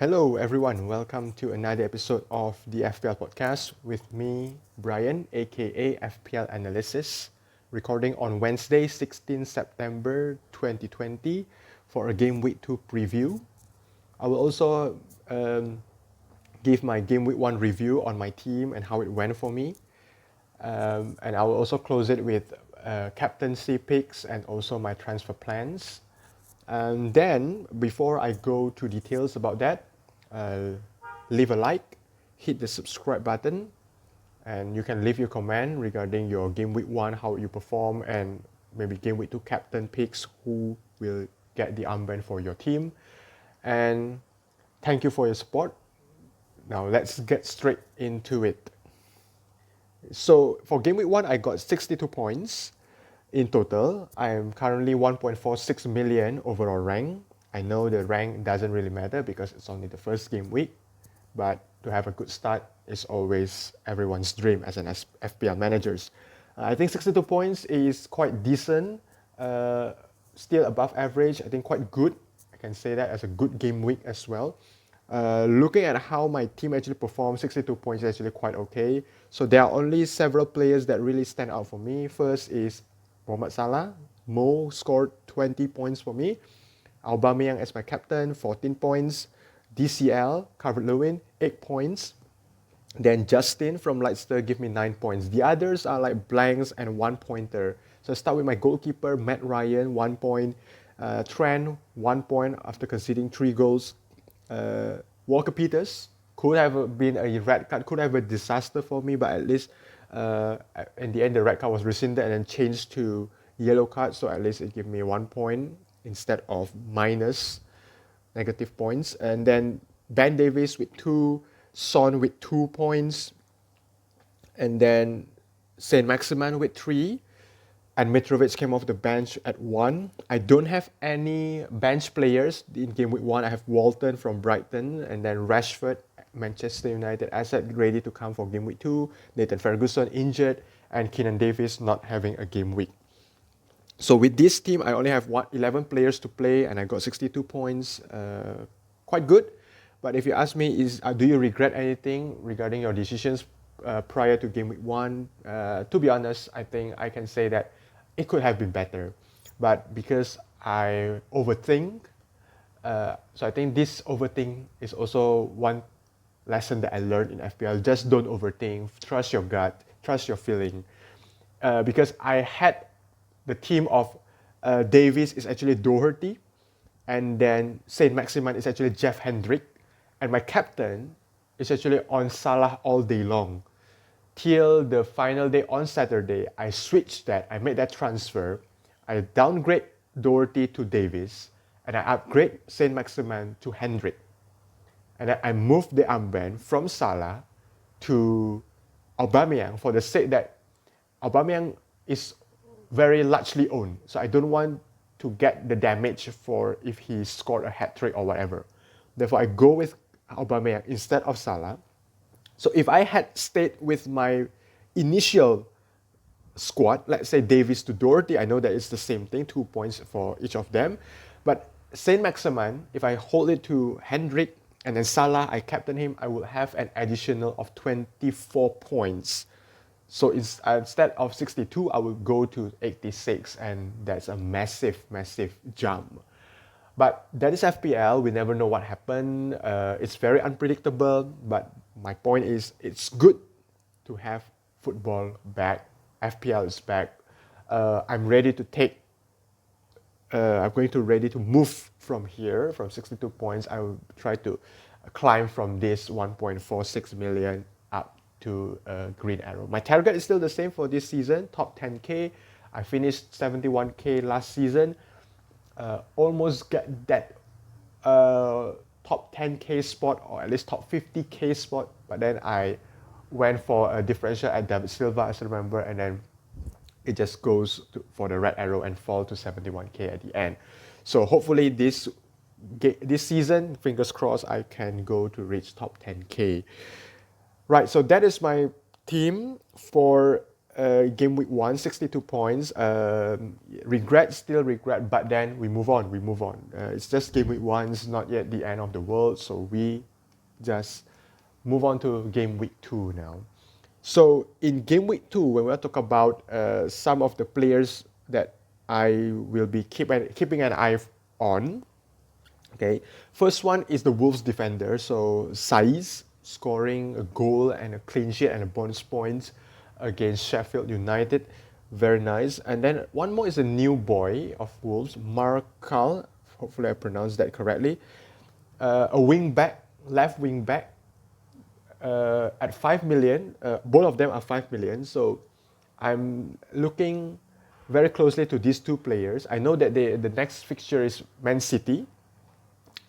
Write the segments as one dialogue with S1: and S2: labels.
S1: Hello, everyone. Welcome to another episode of the FPL podcast with me, Brian, aka FPL Analysis, recording on Wednesday, 16 September 2020 for a Game Week 2 preview. I will also give my Game Week 1 review on my team and how it went for me. And I will also close it with captaincy picks and also my transfer plans. And then, before I go to details about that, leave a like, hit the subscribe button, and you can leave your comment regarding your Game Week 1, how you perform, and maybe Game Week 2 captain picks, who will get the armband for your team. And thank you for your support. Now, let's get straight into it. So, for Game Week 1, I got 62 points. In total, I am currently 1.46 million overall rank. I know the rank doesn't really matter because it's only the first game week, but to have a good start is always everyone's dream as an FPL managers. I think 62 points is quite decent, still above average. I think quite good. I can say that as a good game week as well. Looking at how my team actually performed, 62 points is actually quite okay. So there are only several players that really stand out for me. First is Mohamed Salah. Mo scored 20 points for me. Aubameyang as my captain, 14 points. DCL, Calvert-Lewin, 8 points. Then Justin from Leicester give me 9 points. The others are like blanks and 1 pointer. So I start with my goalkeeper, Matt Ryan, 1 point. Trent, 1 point after conceding 3 goals. Walker Peters could have been a red card, could have been a disaster for me, but at least in the end the red card was rescinded and then changed to yellow card, so at least it gave me 1 point instead of minus negative points. And then Ben Davies with 2, Son with 2 points, and then Saint Maximin with 3, and Mitrovic came off the bench at 1. I don't have any bench players in Game Week 1. I have Walton from Brighton, and then Rashford, Manchester United asset, ready to come for Game Week 2. Nathan Ferguson injured, and Keenan Davis not having a game week. So with this team, I only have 11 players to play, and I got 62 points. Quite good. But if you ask me, do you regret anything regarding your decisions prior to Game Week 1? To be honest, I think I can say that it could have been better. But because I overthink, so I think this overthink is also one lesson that I learned in FPL. Just don't overthink. Trust your gut. Trust your feeling. Because I had the team of Davies is actually Doherty, and then Saint Maximin is actually Jeff Hendrick, and my captain is actually on Salah all day long. Till the final day on Saturday, I switched that. I made that transfer. I downgrade Doherty to Davies, and I upgrade Saint Maximin to Hendrick. And then I moved the armband from Salah to Aubameyang for the sake that Aubameyang is very largely owned. So I don't want to get the damage for if he scored a hat-trick or whatever. Therefore, I go with Aubameyang instead of Salah. So if I had stayed with my initial squad, let's say Davies to Doherty, I know that it's the same thing, 2 points for each of them. But Saint Maximin, if I hold it to Hendrick and then Salah, I captain him, I will have an additional of 24 points. So instead of 62, I will go to 86, and that's a massive, massive jump. But that is FPL. We never know what happened. It's very unpredictable, but my point is it's good to have football back. FPL is back. I'm ready to take. I'm ready to move from here, from 62 points. I will try to climb from this 1.46 million up to green arrow. My target is still the same for this season, top 10k. I finished 71k last season. Almost get that top 10k spot, or at least top 50k spot, but then I went for a differential at David Silva, as I remember, and then it just goes for the red arrow and fall to 71k at the end. So hopefully this season, fingers crossed, I can go to reach top 10k. Right, so that is my team for game week 1, 62 points. Regret, still regret, but then we move on. It's just game week 1, it's not yet the end of the world, so we just move on to game week 2 now. So in game week 2, when we talk about some of the players that I will be keeping an eye on, okay, first one is the Wolves defender. So Saiz scoring a goal and a clean sheet and a bonus point against Sheffield United. Very nice. And then one more is a new boy of Wolves, Markal. Hopefully I pronounced that correctly. A wing back, left wing back, at 5 million. Both of them are 5 million. So I'm looking very closely to these two players. I know that the next fixture is Man City.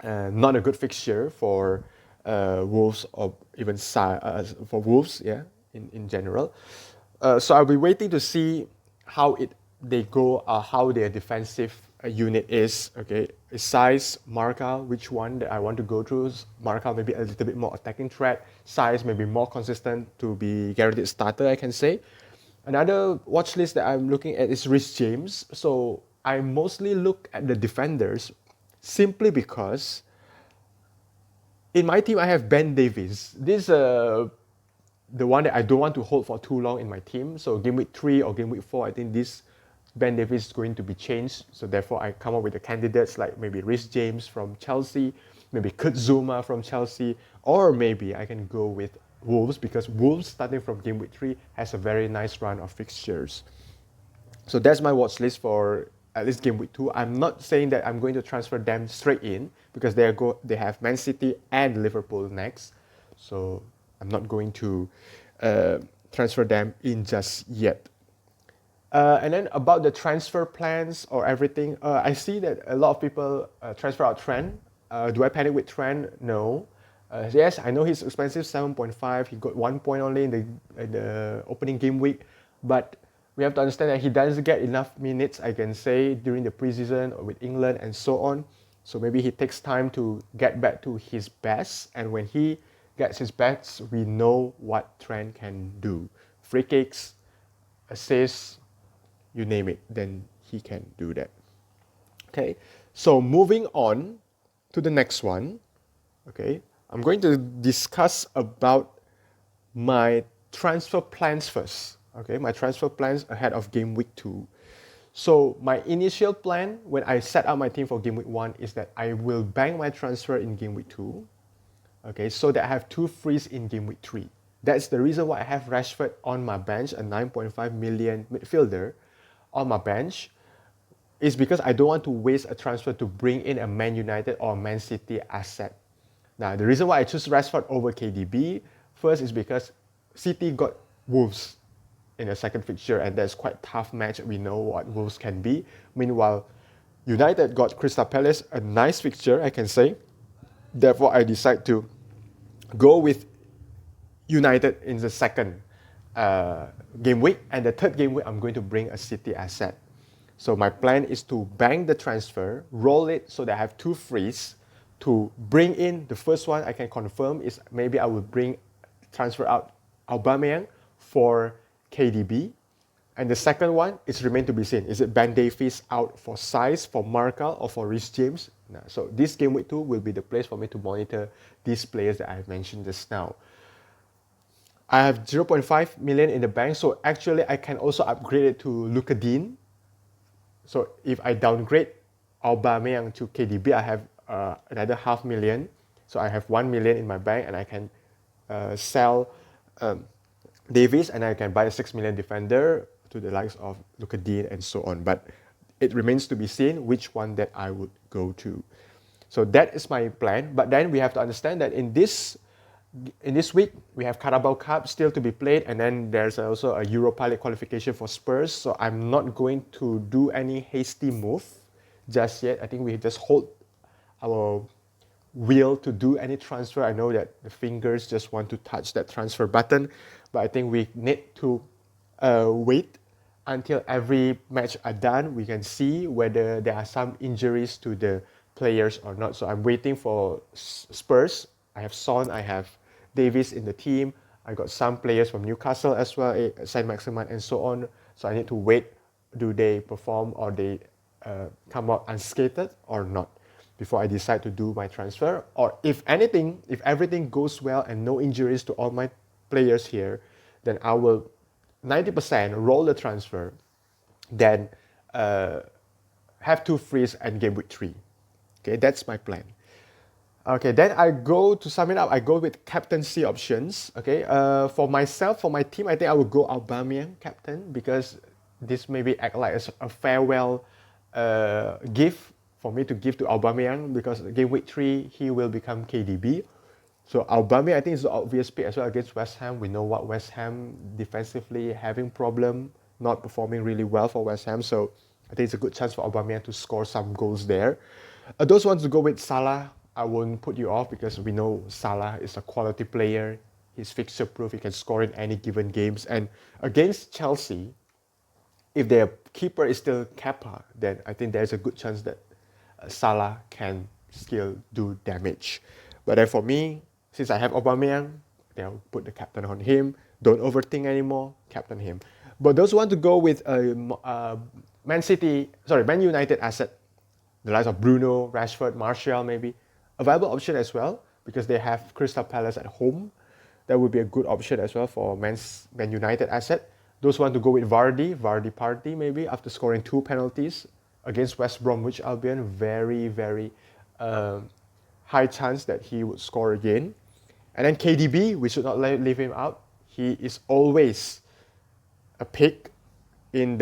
S1: Not a good fixture for Wolves or even for Wolves, yeah, in general. So I'll be waiting to see how they go, how their defensive unit is. Okay, size, Marca, which one that I want to go through. Marca maybe a little bit more attacking threat. Size maybe more consistent to be guaranteed starter, I can say. Another watch list that I'm looking at is Rhys James. So I mostly look at the defenders simply because in my team I have Ben Davies. This the one that I don't want to hold for too long in my team. So game week 3 or game week 4, I think this Ben Davies is going to be changed. So therefore I come up with the candidates like maybe Rhys James from Chelsea, maybe Kurt Zuma from Chelsea, or maybe I can go with Wolves because Wolves starting from game week 3 has a very nice run of fixtures. So that's my watch list for at least game week 2. I'm not saying that I'm going to transfer them straight in because they have Man City and Liverpool next. So I'm not going to transfer them in just yet. And then about the transfer plans or everything, I see that a lot of people transfer out Trent. Do I panic with Trent? No. Yes, I know he's expensive, 7.5. He got 1 point only in the opening game week, but we have to understand that he doesn't get enough minutes, I can say, during the preseason or with England and so on. So maybe he takes time to get back to his best, and when he gets his best, we know what Trent can do. Free kicks, assists, you name it, then he can do that. Okay, so moving on to the next one. Okay, I'm going to discuss about my transfer plans first. Okay, my transfer plans ahead of game week 2. So my initial plan when I set up my team for game week 1 is that I will bank my transfer in game week 2. Okay, so that I have 2 frees in game week 3. That's the reason why I have Rashford on my bench, a 9.5 million midfielder on my bench, is because I don't want to waste a transfer to bring in a Man United or Man City asset. Now, the reason why I choose Rashford over KDB, first is because City got Wolves in the second fixture, and that's quite tough match. We know what Wolves can be. Meanwhile, United got Crystal Palace, a nice fixture, I can say. Therefore, I decide to go with United in the second game week, and the third game week, I'm going to bring a City asset. So my plan is to bank the transfer, roll it so that I have 2 frees to bring in. The first one I can confirm is maybe I will transfer out Aubameyang for KDB. And the second one is remain to be seen. Is it Ben Davies out for size, for Markal, or for Rhys James? No. So this game week 2 will be the place for me to monitor these players that I've mentioned just now. I have 0.5 million in the bank, so actually I can also upgrade it to Luka Dean. So if I downgrade Aubameyang to KDB, I have another 500,000. So I have 1 million in my bank, and I can sell Davies, and I can buy a 6 million defender to the likes of Luka Dean and so on. But it remains to be seen which one that I would go to. So that is my plan. But then we have to understand that in this week, we have Carabao Cup still to be played, and then there's also a Europa League qualification for Spurs. So I'm not going to do any hasty move just yet. I think we just hold our will to do any transfer. I know that the fingers just want to touch that transfer button, but I think we need to wait until every match are done. We can see whether there are some injuries to the players or not. So I'm waiting for Spurs. I have Son, I have Davies in the team. I got some players from Newcastle as well, Saint Maximin and so on. So I need to wait. Do they perform or they come out unscathed or not before I decide to do my transfer? Or if anything, if everything goes well and no injuries to all my players here, then I will 90% roll the transfer, then have two frees and game week 3. Okay, that's my plan. Okay, then I go to sum it up. I go with captaincy options. Okay, for myself, for my team, I think I will go Aubameyang captain because this maybe act like a farewell gift for me to give to Aubameyang because game week 3 he will become KDB. So Aubameyang I think is the obvious pick as well against West Ham. We know what West Ham defensively having problem, not performing really well for West Ham. So I think it's a good chance for Aubameyang to score some goals there. Those ones to go with Salah, I won't put you off because we know Salah is a quality player. He's fixture proof. He can score in any given games. And against Chelsea, if their keeper is still Kepa, then I think there's a good chance that Salah can still do damage. But then for me, since I have Aubameyang, then I'll put the captain on him. Don't overthink anymore. Captain him. But those who want to go with a Man United asset, the likes of Bruno, Rashford, Martial maybe, a viable option as well because they have Crystal Palace at home. That would be a good option as well for Man United asset. Those want to go with Vardy party maybe after scoring 2 penalties against West Bromwich Albion. Very, very high chance that he would score again. And then KDB, we should not leave him out. He is always a pick in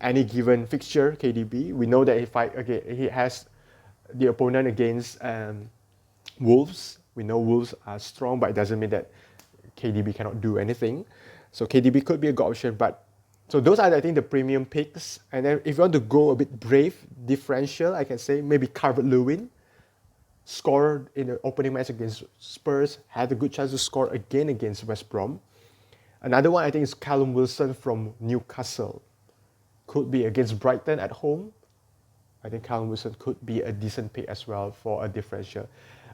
S1: any given fixture. KDB, we know that he has the opponent against Wolves. We know Wolves are strong, but it doesn't mean that KDB cannot do anything. So KDB could be a good option. But so those are, I think, the premium picks. And then if you want to go a bit brave, differential, I can say maybe Calvert-Lewin scored in the opening match against Spurs, had a good chance to score again against West Brom. Another one I think is Callum Wilson from Newcastle. Could be against Brighton at home. I think Callum Wilson could be a decent pick as well for a differential.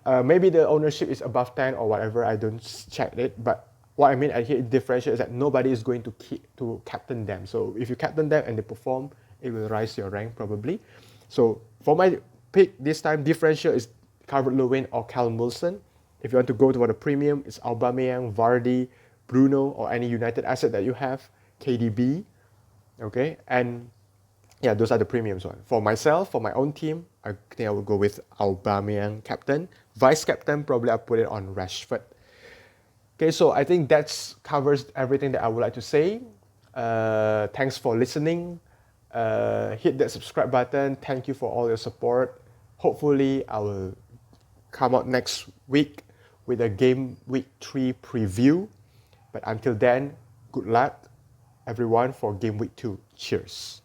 S1: Maybe the ownership is above 10 or whatever. I don't check it. But what I mean I hear differential is that nobody is going to captain them. So if you captain them and they perform, it will rise your rank probably. So for my pick this time, differential is Calvert-Lewin or Callum Wilson. If you want to go to the premium, it's Aubameyang, Vardy, Bruno, or any United asset that you have, KDB. Okay, and yeah, those are the premiums one. For myself, for my own team, I think I will go with Aubameyang captain. Vice captain, probably I'll put it on Rashford. Okay, so I think that covers everything that I would like to say. Thanks for listening. Hit that subscribe button. Thank you for all your support. Hopefully, I will come out next week with a Game Week 3 preview. But until then, good luck, everyone, for Game Week 2. Cheers.